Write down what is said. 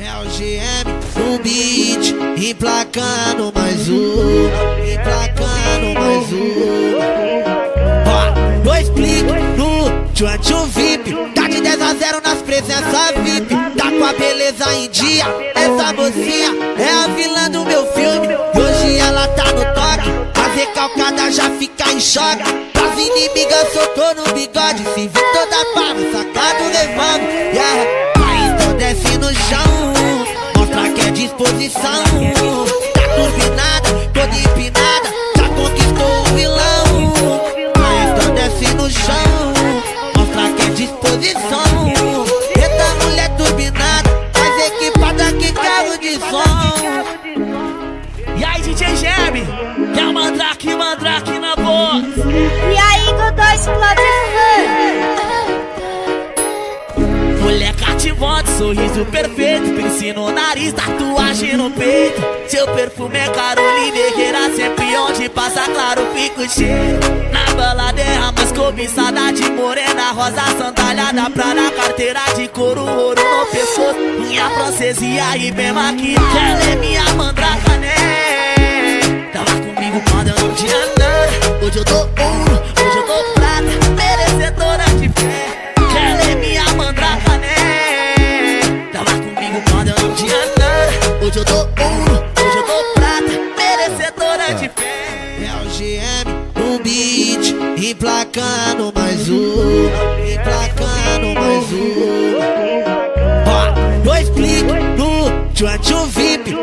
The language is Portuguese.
É o GM no beat, emplacando mais uma, emplacando mais uma. Ó, 2 cliques no Tchantchu VIP, tá de 10 a 0 nas presenças VIP. Tá com a beleza em dia, essa mocinha é a vilã do meu filme. E hoje ela tá no toque, a recalcada já fica em choque. As inimigas soltou no bigode, se vê toda parva, sacado revólver. Yeah. Então desce no chão, mostra que é disposição. Tá turbinada, toda empinada, já conquistou o vilão. Então desce no chão, mostra que é disposição. Eita mulher turbinada, mais equipada que carro de som. E aí DJ Geme, que é o Mandrake na voz. E aí Dodô explode Mulher cativante, sorriso perfeito, pince no nariz, tatuagem no peito. Seu perfume é Carolina Herrera, sempre onde passa claro fica o cheiro. Na balada é a mais cobiçada de morena, rosa sandália pra na carteira de couro, ouro no pescoço, unha francesa e aí bem maquiada. Ela é minha mandraca, né? Tava comigo quando eu não tinha nada. Hoje eu tô ouro, hoje eu tô prata, merecedora de fé. Ela é minha mandraca, né? Tava comigo quando eu não tinha nada. Hoje eu tô ouro, hoje eu tô prata, merecedora de fé. É o GM no beat, emplacando mais uma, emplacando mais uma. Ó, 2 cliques no Tchantchu VIP.